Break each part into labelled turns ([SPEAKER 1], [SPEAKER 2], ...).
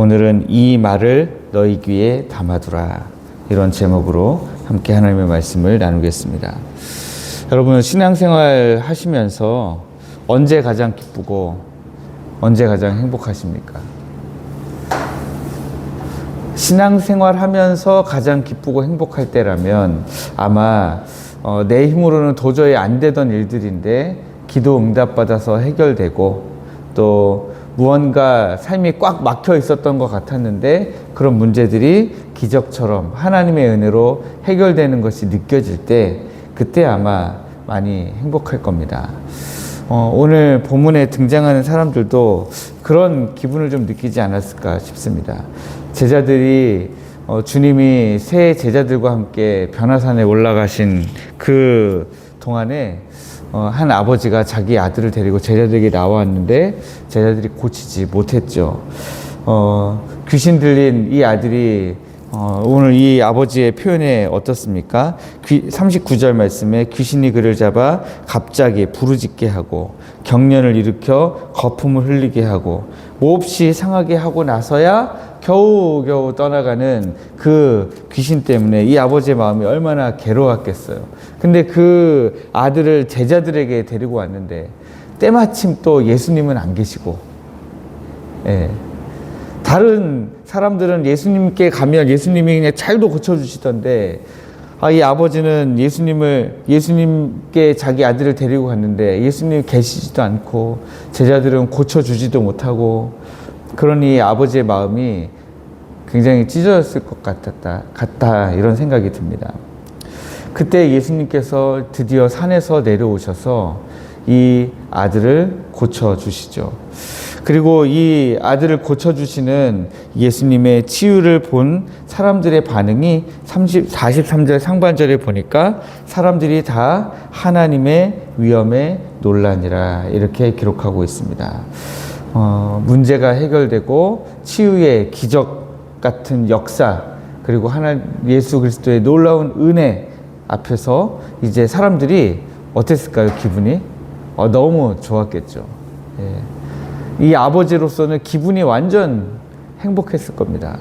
[SPEAKER 1] 오늘은 이 말을 너희 귀에 담아두라, 이런 제목으로 함께 하나님의 말씀을 나누겠습니다. 여러분, 신앙생활 하시면서 언제 가장 기쁘고 언제 가장 행복하십니까? 신앙생활 하면서 가장 기쁘고 행복할 때라면 아마 내 힘으로는 도저히 안 되던 일들인데 기도 응답받아서 해결되고, 또 무언가 삶이 꽉 막혀 있었던 것 같았는데 그런 문제들이 기적처럼 하나님의 은혜로 해결되는 것이 느껴질 때, 그때 아마 많이 행복할 겁니다. 오늘 본문에 등장하는 사람들도 그런 기분을 좀 느끼지 않았을까 싶습니다. 제자들이 주님이 새 제자들과 함께 변화산에 올라가신 그 동안에 한 아버지가 자기 아들을 데리고 제자들에게 나왔는데 제자들이 고치지 못했죠. 귀신 들린 이 아들이 오늘 이 아버지의 표현에 어떻습니까? 39절 말씀에 귀신이 그를 잡아 갑자기 부르짖게 하고 경련을 일으켜 거품을 흘리게 하고 몹시 상하게 하고 나서야 겨우겨우 떠나가는 그 귀신 때문에 이 아버지의 마음이 얼마나 괴로웠겠어요. 근데 그 아들을 제자들에게 데리고 왔는데 때마침 또 예수님은 안 계시고, 다른 사람들은 예수님께 가면 예수님이 그냥 잘도 고쳐주시던데, 이 아버지는 예수님께 자기 아들을 데리고 갔는데 예수님이 계시지도 않고 제자들은 고쳐주지도 못하고, 그러니 아버지의 마음이 굉장히 찢어졌을 것 같다, 이런 생각이 듭니다. 그때 예수님께서 드디어 산에서 내려오셔서 이 아들을 고쳐주시죠. 그리고 이 아들을 고쳐주시는 예수님의 치유를 본 사람들의 반응이 43절 상반절에 보니까 사람들이 다 하나님의 위엄에 놀라니라, 이렇게 기록하고 있습니다. 문제가 해결되고 치유의 기적 같은 역사, 그리고 예수 그리스도의 놀라운 은혜 앞에서 이제 사람들이 어땠을까요? 기분이? 너무 좋았겠죠. 이 아버지로서는 기분이 완전 행복했을 겁니다.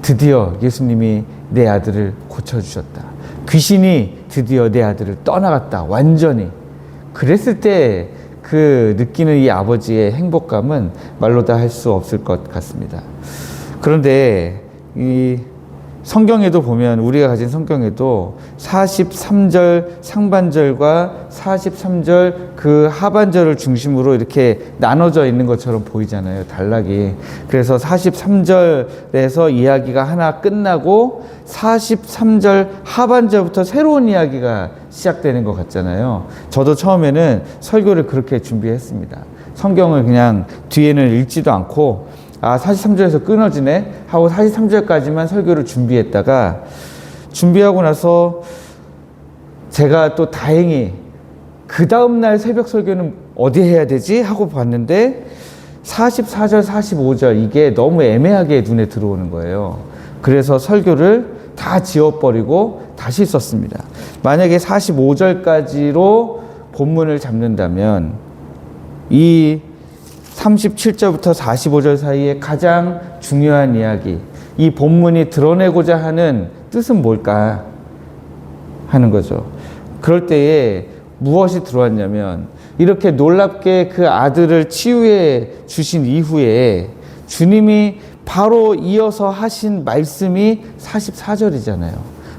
[SPEAKER 1] 드디어 예수님이 내 아들을 고쳐주셨다. 귀신이 드디어 내 아들을 떠나갔다. 완전히. 그랬을 때 그 느끼는 이 아버지의 행복감은 말로 다 할 수 없을 것 같습니다. 그런데 이 성경에도 보면, 우리가 가진 성경에도 43절 상반절과 43절 그 하반절을 중심으로 이렇게 나눠져 있는 것처럼 보이잖아요, 단락이. 그래서 43절에서 이야기가 하나 끝나고 43절 하반절부터 새로운 이야기가 시작되는 것 같잖아요. 저도 처음에는 설교를 그렇게 준비했습니다. 성경을 그냥 뒤에는 읽지도 않고 43절에서 끊어지네 하고 43절까지만 설교를 준비했다가, 준비하고 나서 제가 또 다행히 그 다음날 새벽 설교는 어디 해야 되지 하고 봤는데 44절 45절 이게 너무 애매하게 눈에 들어오는 거예요. 그래서 설교를 다 지워버리고 다시 썼습니다. 만약에 45절까지로 본문을 잡는다면 이 37절부터 45절 사이에 가장 중요한 이야기, 이 본문이 드러내고자 하는 뜻은 뭘까 하는 거죠. 그럴 때에 무엇이 들어왔냐면, 이렇게 놀랍게 그 아들을 치유해 주신 이후에 주님이 바로 이어서 하신 말씀이 44절이잖아요.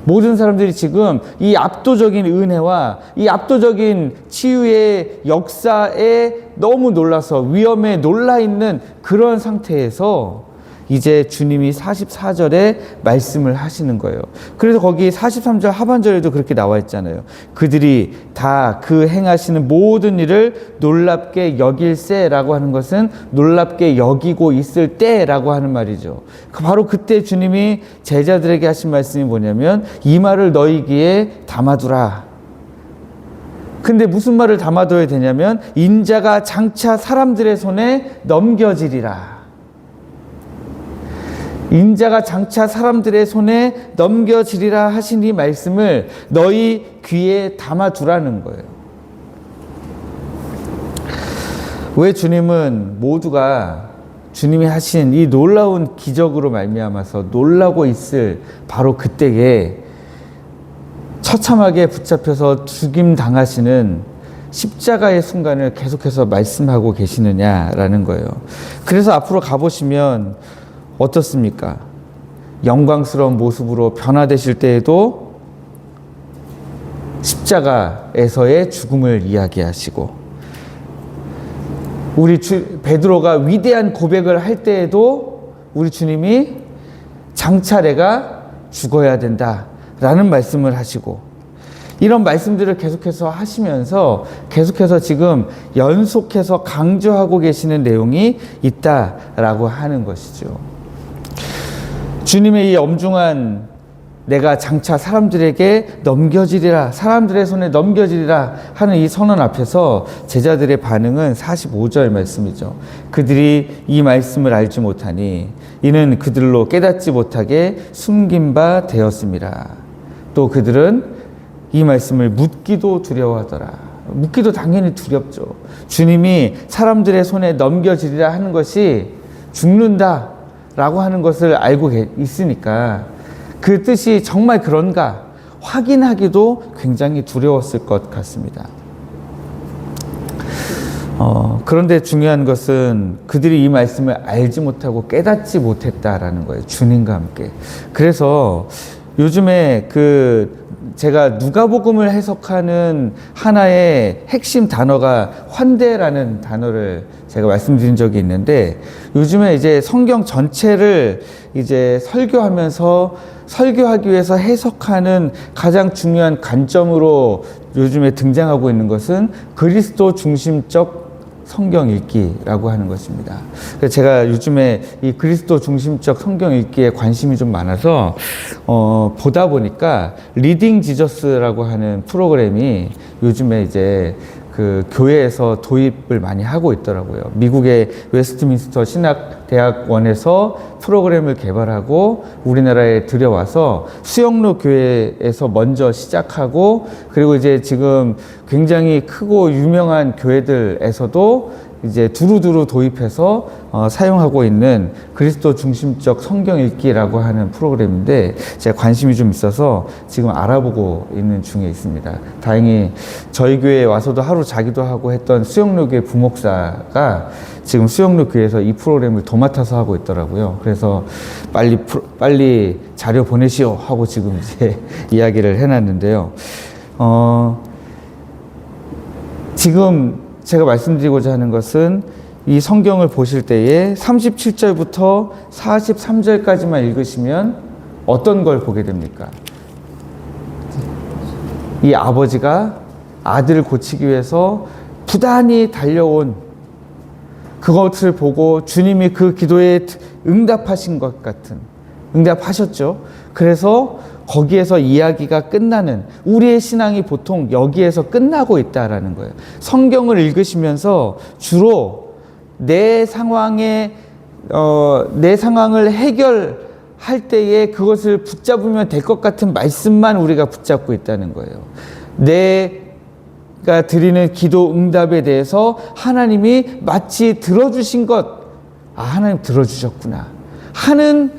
[SPEAKER 1] 모든 사람들이 지금 이 압도적인 은혜와 이 압도적인 치유의 역사에 너무 놀라서 위험에 놀라 있는 그런 상태에서 이제 주님이 44절에 말씀을 하시는 거예요. 그래서 거기 43절 하반절에도 그렇게 나와 있잖아요. 그들이 다 그 행하시는 모든 일을 놀랍게 여길세라고 하는 것은 놀랍게 여기고 있을 때라고 하는 말이죠. 바로 그때 주님이 제자들에게 하신 말씀이 뭐냐면, 이 말을 너희 귀에 담아두라. 근데 무슨 말을 담아둬야 되냐면, 인자가 장차 사람들의 손에 넘겨지리라. 인자가 장차 사람들의 손에 넘겨지리라 하신 이 말씀을 너희 귀에 담아두라는 거예요. 왜 주님은 모두가 주님이 하신 이 놀라운 기적으로 말미암아서 놀라고 있을 바로 그때에 처참하게 붙잡혀서 죽임 당하시는 십자가의 순간을 계속해서 말씀하고 계시느냐라는 거예요. 그래서 앞으로 가보시면 어떻습니까? 영광스러운 모습으로 변화되실 때에도 십자가에서의 죽음을 이야기하시고, 우리 베드로가 위대한 고백을 할 때에도 우리 주님이 장차 내가 죽어야 된다라는 말씀을 하시고, 이런 말씀들을 계속해서 하시면서 계속해서 지금 연속해서 강조하고 계시는 내용이 있다라고 하는 것이죠. 주님의 이 엄중한 내가 장차 사람들에게 넘겨지리라, 사람들의 손에 넘겨지리라 하는 이 선언 앞에서 제자들의 반응은 45절 말씀이죠. 그들이 이 말씀을 알지 못하니 이는 그들로 깨닫지 못하게 숨긴 바 되었습니다. 또 그들은 이 말씀을 묻기도 두려워하더라. 묻기도 당연히 두렵죠. 주님이 사람들의 손에 넘겨지리라 하는 것이 죽는다라고 하는 것을 알고 있으니까 그 뜻이 정말 그런가 확인하기도 굉장히 두려웠을 것 같습니다. 그런데 중요한 것은 그들이 이 말씀을 알지 못하고 깨닫지 못했다라는 거예요. 주님과 함께. 그래서 요즘에 제가 누가복음을 해석하는 하나의 핵심 단어가 환대라는 단어를 제가 말씀드린 적이 있는데, 요즘에 이제 성경 전체를 이제 설교하기 위해서 해석하는 가장 중요한 관점으로 요즘에 등장하고 있는 것은 그리스도 중심적 성경 읽기라고 하는 것입니다. 그래서 제가 요즘에 이 그리스도 중심적 성경 읽기에 관심이 좀 많아서 보다 보니까 리딩 지저스라고 하는 프로그램이 요즘에 이제 그 교회에서 도입을 많이 하고 있더라고요. 미국의 웨스트민스터 신학대학원에서 프로그램을 개발하고 우리나라에 들여와서 수영로 교회에서 먼저 시작하고, 그리고 이제 지금 굉장히 크고 유명한 교회들에서도 이제 두루두루 도입해서 사용하고 있는 그리스도 중심적 성경 읽기라고 하는 프로그램인데, 제가 관심이 좀 있어서 지금 알아보고 있는 중에 있습니다. 다행히 저희 교회에 와서도 하루 자기도 하고 했던 수영로교회 부목사가 지금 수영로교회에서 이 프로그램을 도맡아서 하고 있더라고요. 그래서 빨리 자료 보내시오 하고 지금 이제 이야기를 해놨는데요. 지금 제가 말씀드리고자 하는 것은 이 성경을 보실 때에 37절부터 43절까지만 읽으시면 어떤 걸 보게 됩니까? 이 아버지가 아들을 고치기 위해서 부단히 달려온 그것을 보고 주님이 그 기도에 응답하신 것 같은, 응답하셨죠. 그래서 거기에서 이야기가 끝나는, 우리의 신앙이 보통 여기에서 끝나고 있다라는 거예요. 성경을 읽으시면서 주로 내 상황을 해결할 때에 그것을 붙잡으면 될 것 같은 말씀만 우리가 붙잡고 있다는 거예요. 내가 드리는 기도 응답에 대해서 하나님이 마치 들어주신 것, 하나님 들어주셨구나 하는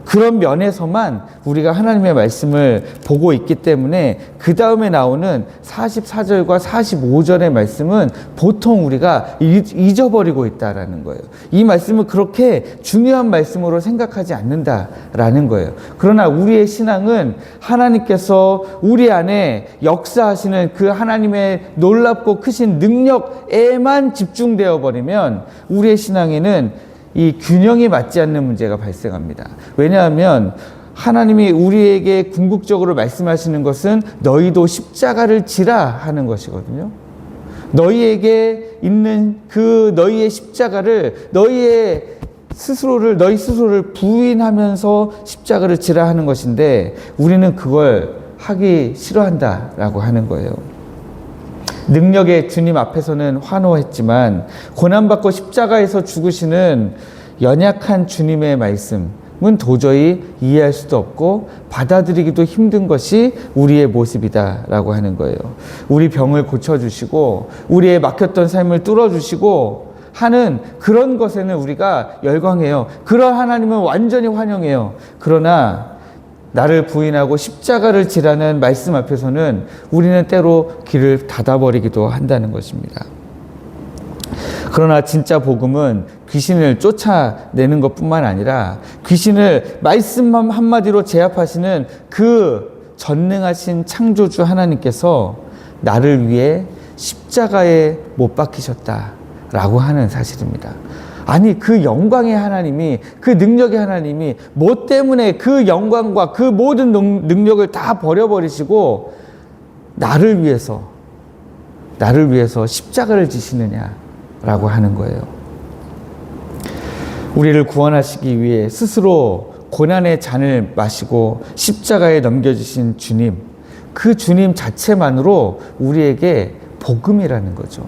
[SPEAKER 1] 그런 면에서만 우리가 하나님의 말씀을 보고 있기 때문에 그 다음에 나오는 44절과 45절의 말씀은 보통 우리가 잊어버리고 있다라는 거예요. 이 말씀을 그렇게 중요한 말씀으로 생각하지 않는다라는 거예요. 그러나 우리의 신앙은 하나님께서 우리 안에 역사하시는 그 하나님의 놀랍고 크신 능력에만 집중되어 버리면 우리의 신앙에는 이 균형이 맞지 않는 문제가 발생합니다. 왜냐하면 하나님이 우리에게 궁극적으로 말씀하시는 것은 너희도 십자가를 지라 하는 것이거든요. 너희에게 있는 그 너희의 십자가를 너희 스스로를 부인하면서 십자가를 지라 하는 것인데, 우리는 그걸 하기 싫어한다라고 하는 거예요. 능력의 주님 앞에서는 환호했지만 고난받고 십자가에서 죽으시는 연약한 주님의 말씀은 도저히 이해할 수도 없고 받아들이기도 힘든 것이 우리의 모습이다라고 하는 거예요. 우리 병을 고쳐주시고 우리의 막혔던 삶을 뚫어주시고 하는 그런 것에는 우리가 열광해요. 그런 하나님은 완전히 환영해요. 그러나 나를 부인하고 십자가를 지라는 말씀 앞에서는 우리는 때로 귀를 닫아버리기도 한다는 것입니다. 그러나 진짜 복음은 귀신을 쫓아내는 것뿐만 아니라 귀신을 말씀 한마디로 제압하시는 그 전능하신 창조주 하나님께서 나를 위해 십자가에 못 박히셨다라고 하는 사실입니다. 아니, 그 영광의 하나님이, 그 능력의 하나님이 뭐 때문에 그 영광과 그 모든 능력을 다 버려버리시고 나를 위해서 십자가를 지시느냐라고 하는 거예요. 우리를 구원하시기 위해 스스로 고난의 잔을 마시고 십자가에 넘겨주신 주님, 그 주님 자체만으로 우리에게 복음이라는 거죠.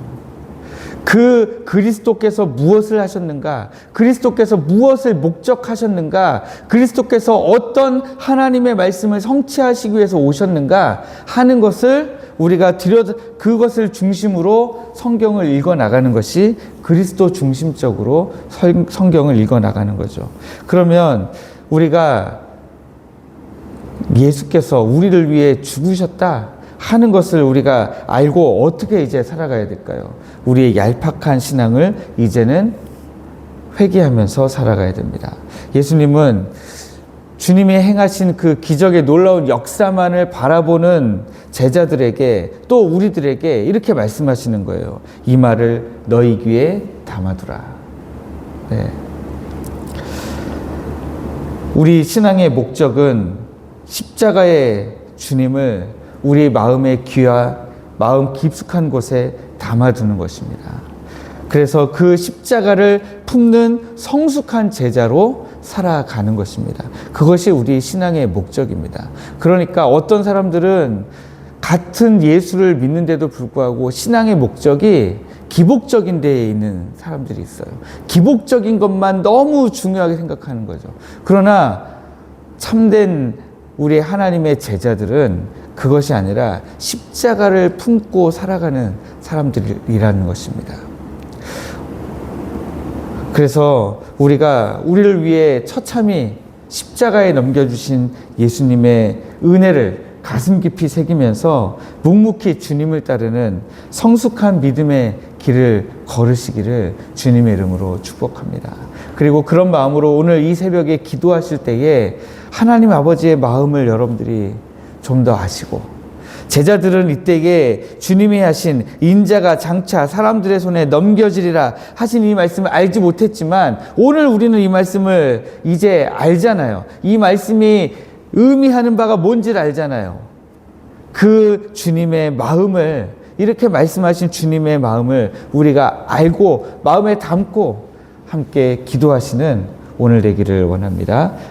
[SPEAKER 1] 그 그리스도께서 무엇을 하셨는가? 그리스도께서 무엇을 목적하셨는가? 그리스도께서 어떤 하나님의 말씀을 성취하시기 위해서 오셨는가? 하는 것을 우리가 그것을 중심으로 성경을 읽어 나가는 것이 그리스도 중심적으로 성경을 읽어 나가는 거죠. 그러면 우리가 예수께서 우리를 위해 죽으셨다 하는 것을 우리가 알고 어떻게 이제 살아가야 될까요? 우리의 얄팍한 신앙을 이제는 회개하면서 살아가야 됩니다. 예수님은 주님이 행하신 그 기적의 놀라운 역사만을 바라보는 제자들에게 또 우리들에게 이렇게 말씀하시는 거예요. 이 말을 너희 귀에 담아두라. 네. 우리 신앙의 목적은 십자가의 주님을 우리 마음의 귀와 마음 깊숙한 곳에 담아두는 것입니다. 그래서 그 십자가를 품는 성숙한 제자로 살아가는 것입니다. 그것이 우리 신앙의 목적입니다. 그러니까 어떤 사람들은 같은 예수를 믿는데도 불구하고 신앙의 목적이 기복적인 데에 있는 사람들이 있어요. 기복적인 것만 너무 중요하게 생각하는 거죠. 그러나 참된 우리 하나님의 제자들은 그것이 아니라 십자가를 품고 살아가는 사람들이라는 것입니다. 그래서 우리를 위해 처참히 십자가에 넘겨주신 예수님의 은혜를 가슴 깊이 새기면서 묵묵히 주님을 따르는 성숙한 믿음의 길을 걸으시기를 주님의 이름으로 축복합니다. 그리고 그런 마음으로 오늘 이 새벽에 기도하실 때에 하나님 아버지의 마음을 여러분들이 좀 더 아시고, 제자들은 이때에 주님이 하신 인자가 장차 사람들의 손에 넘겨지리라 하신 이 말씀을 알지 못했지만 오늘 우리는 이 말씀을 이제 알잖아요. 이 말씀이 의미하는 바가 뭔지를 알잖아요. 그 주님의 마음을, 이렇게 말씀하신 주님의 마음을 우리가 알고 마음에 담고 함께 기도하시는 오늘 되기를 원합니다.